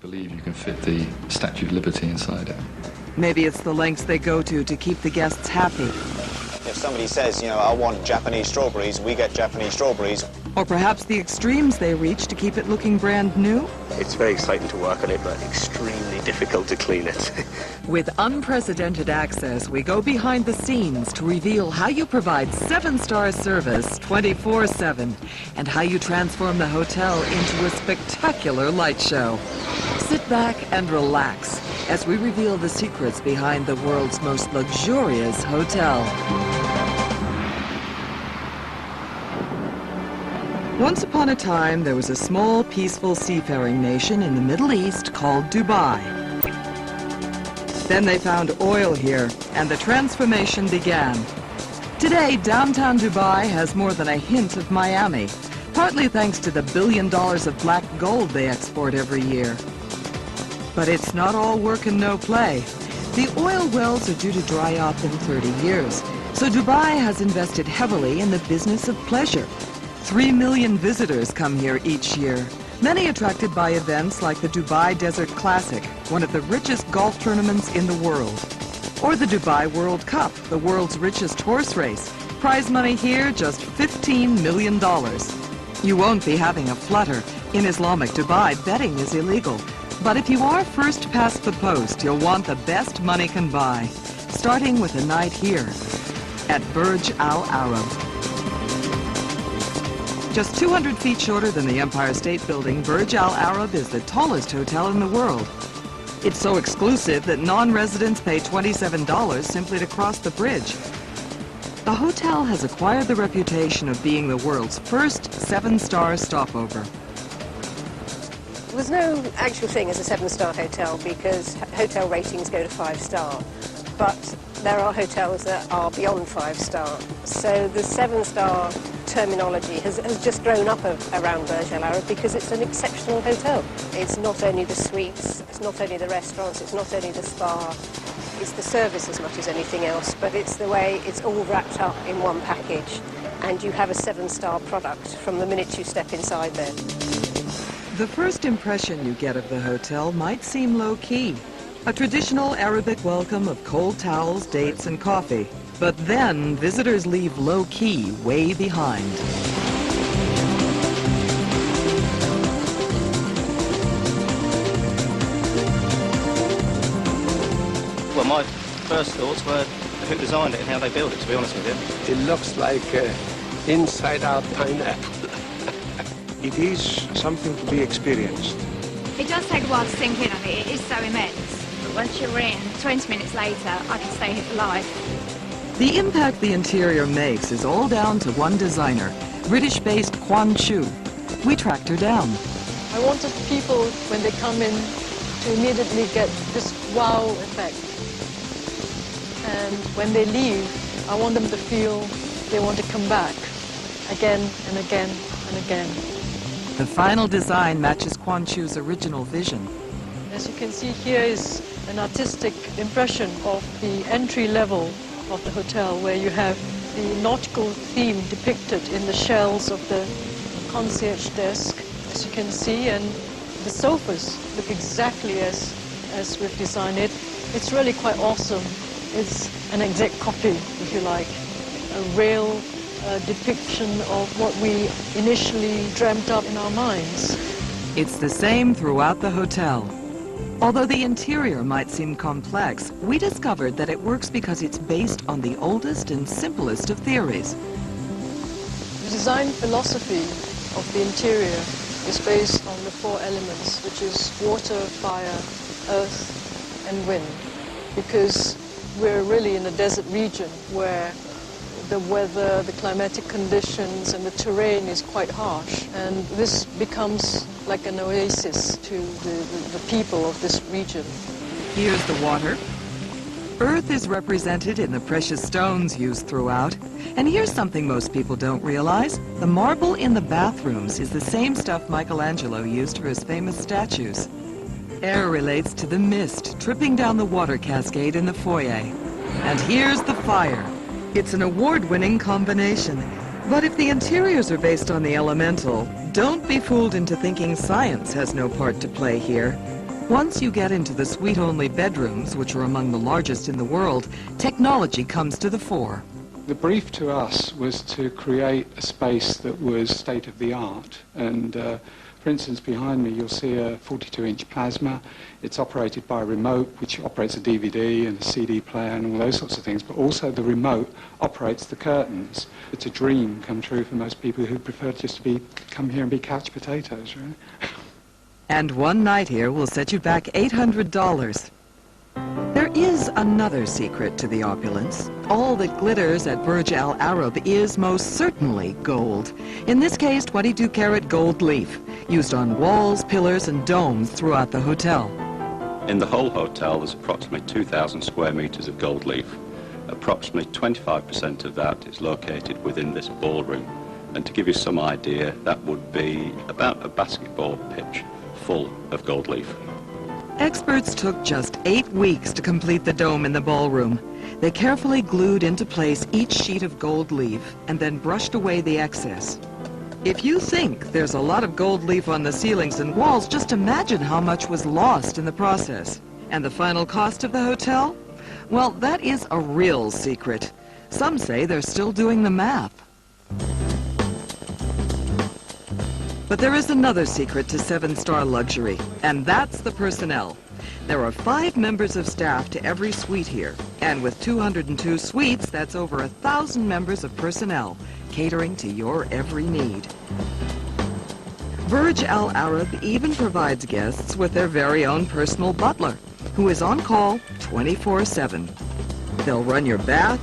believe you can fit the Statue of Liberty inside it. Maybe it's the lengths they go to keep the guests happy. If somebody says, you know, I want Japanese strawberries, we get Japanese strawberries. Or perhaps the extremes they reach to keep it looking brand new. It's very exciting to work on it, but extremely difficult to clean it. With unprecedented access, we go behind the scenes to reveal how you provide 7-star service 24/7 and how you transform the hotel into a spectacular light show. Sit back and relax as we reveal the secrets behind the world's most luxurious hotel. Once upon a time, there was a small, peaceful seafaring nation in the Middle East called Dubai. Then they found oil here, and the transformation began. Today, downtown Dubai has more than a hint of Miami, partly thanks to the $1 billion of black gold they export every year. But it's not all work and no play. The oil wells are due to dry up in 30 years, so Dubai has invested heavily in the business of pleasure. 3 million visitors come here each year, many attracted by events like the Dubai Desert Classic, one of the richest golf tournaments in the world. Or the Dubai World Cup, the world's richest horse race. Prize money here, just $15 million. You won't be having a flutter. In Islamic Dubai, betting is illegal. But if you are first past the post, you'll want the best money can buy, starting with a night here at Burj al Arab. Just 200 feet shorter than the Empire State Building, Burj al Arab is the tallest hotel in the world. It's so exclusive that non-residents pay $27 simply to cross the bridge. The hotel has acquired the reputation of being the world's first 7-star stopover. There's no actual thing as a 7-star hotel because hotel ratings go to 5-star, but there are hotels that are beyond 5-star. So the 7-star terminology has just grown up around Burj al Arab because it's an exceptional hotel. It's not only the suites, it's not only the restaurants, it's not only the spa, it's the service as much as anything else, but it's the way it's all wrapped up in one package, and you have a 7-star product from the minute you step inside there. The first impression you get of the hotel might seem low-key. A traditional Arabic welcome of cold towels, dates, and coffee. But then, visitors leave low-key way behind. Well, my first thoughts were who designed it and how they built it, to be honest with you. It looks like inside-out pineapple. It is something to be experienced. It does take a while to sink in on it. It is so immense. But once you're in, 20 minutes later, I can stay here for life. The impact the interior makes is all down to one designer, British-based Quan Chu. We tracked her down. I wanted people, when they come in, to immediately get this wow effect. And when they leave, I want them to feel they want to come back again and again and again. The final design matches Quan Chu's original vision. As you can see, here is an artistic impression of the entry level of the hotel, where you have the nautical theme depicted in the shells of the concierge desk, as you can see, and the sofas look exactly as we've designed it. It's really quite awesome. It's an exact copy, if you like, a real depiction of what we initially dreamt up in our minds. It's the same throughout the hotel. Although the interior might seem complex, we discovered that it works because it's based on the oldest and simplest of theories. The design philosophy of the interior is based on the 4 elements, which is water, fire, earth, and wind, because we're really in a desert region where the weather, the climatic conditions, and the terrain is quite harsh. And this becomes like an oasis to the people of this region. Here's the water. Earth is represented in the precious stones used throughout. And here's something most people don't realize. The marble in the bathrooms is the same stuff Michelangelo used for his famous statues. Air relates to the mist dripping down the water cascade in the foyer. And here's the fire. It's an award-winning combination. But if the interiors are based on the elemental, don't be fooled into thinking science has no part to play here. Once you get into the suite-only bedrooms, which are among the largest in the world, technology comes to the fore. The brief to us was to create a space that was state-of-the-art. And for instance, behind me you'll see a 42-inch plasma. It's operated by a remote, which operates a DVD and a CD player and all those sorts of things. But also the remote operates the curtains. It's a dream come true for most people who prefer just to come here and be couch potatoes, really. And one night here will set you back $800. There is another secret to the opulence. All that glitters at Burj al Arab is most certainly gold. In this case, 22-carat gold leaf, used on walls, pillars, and domes throughout the hotel. In the whole hotel, there's approximately 2,000 square meters of gold leaf. Approximately 25% of that is located within this ballroom. And to give you some idea, that would be about a basketball pitch full of gold leaf. Experts took just 8 weeks to complete the dome in the ballroom. They carefully glued into place each sheet of gold leaf and then brushed away the excess. If you think there's a lot of gold leaf on the ceilings and walls, just imagine how much was lost in the process. And the final cost of the hotel? Well, that is a real secret. Some say they're still doing the math. But there is another secret to 7-star luxury, and that's the personnel. There are 5 members of staff to every suite here, and with 202 suites, that's over 1,000 members of personnel, catering to your every need. Burj al Arab even provides guests with their very own personal butler, who is on call 24/7. They'll run your bath,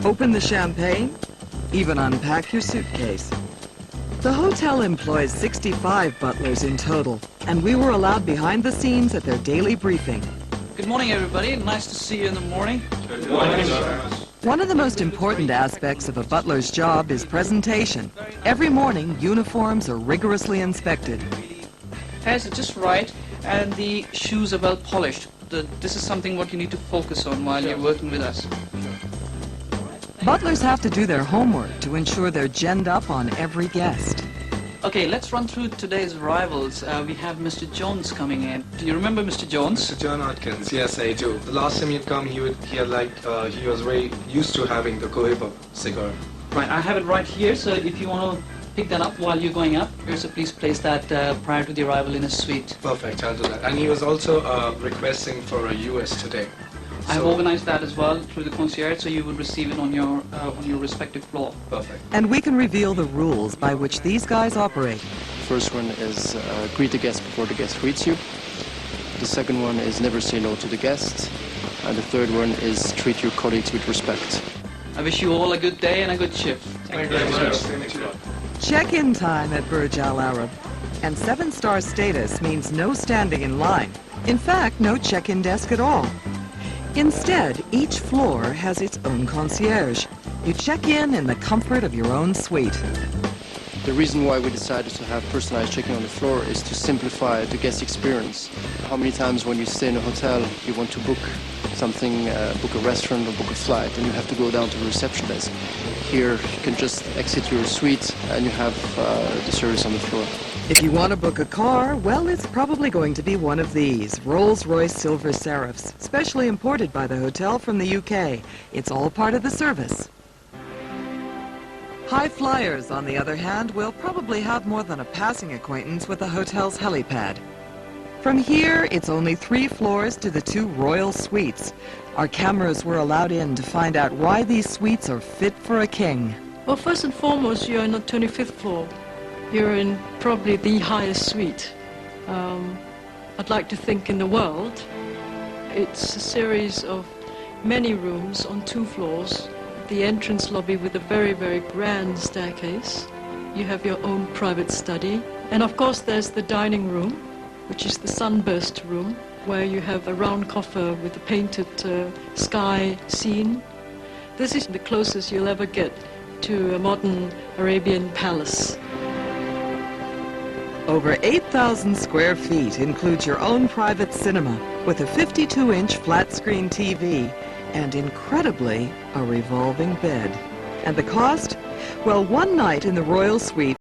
open the champagne, even unpack your suitcase. The hotel employs 65 butlers in total, and we were allowed behind the scenes at their daily briefing. Good morning, everybody. Nice to see you in the morning. Good morning, sir. One of the most important aspects of a butler's job is presentation. Every morning, uniforms are rigorously inspected. Hairs are just right, and the shoes are well polished. This is something what you need to focus on while you're working with us. Butlers have to do their homework to ensure they're ginned up on every guest. Okay, let's run through today's arrivals. We have Mr. Jones coming in. Do you remember Mr. Jones? Mr. John Atkins, yes, I do. The last time he'd come, he was very used to having the Cohiba cigar. Right, I have it right here, so if you want to pick that up while you're going up, so please place that prior to the arrival in his suite. Perfect, I'll do that. And he was also requesting for a US today. I have organized that as well through the concierge, so you will receive it on your respective floor. Perfect. And we can reveal the rules by which these guys operate. First one is greet the guest before the guest greets you. The second one is never say no to the guest. And the third one is treat your colleagues with respect. I wish you all a good day and a good shift. Thank you very much. Check-in time at Burj al Arab. And 7-star status means no standing in line. In fact, no check-in desk at all. Instead, each floor has its own concierge. You check in the comfort of your own suite. The reason why we decided to have personalized check-in on the floor is to simplify the guest experience. How many times when you stay in a hotel, you want to book something, book a restaurant or book a flight, and you have to go down to the reception desk. Here, you can just exit your suite and you have the service on the floor. If you want to book a car, well, it's probably going to be one of these, Rolls-Royce Silver Serifs, specially imported by the hotel from the UK. It's all part of the service. High flyers, on the other hand, will probably have more than a passing acquaintance with the hotel's helipad. From here, it's only 3 floors to the 2 royal suites. Our cameras were allowed in to find out why these suites are fit for a king. Well, first and foremost, you're on the 25th floor. You're in probably the highest suite, I'd like to think, in the world. It's a series of many rooms on 2 floors. The entrance lobby with a very, very grand staircase. You have your own private study. And of course there's the dining room, which is the sunburst room, where you have a round coffer with a painted sky scene. This is the closest you'll ever get to a modern Arabian palace. Over 8,000 square feet includes your own private cinema with a 52-inch flat-screen TV and, incredibly, a revolving bed. And the cost? Well, one night in the royal suite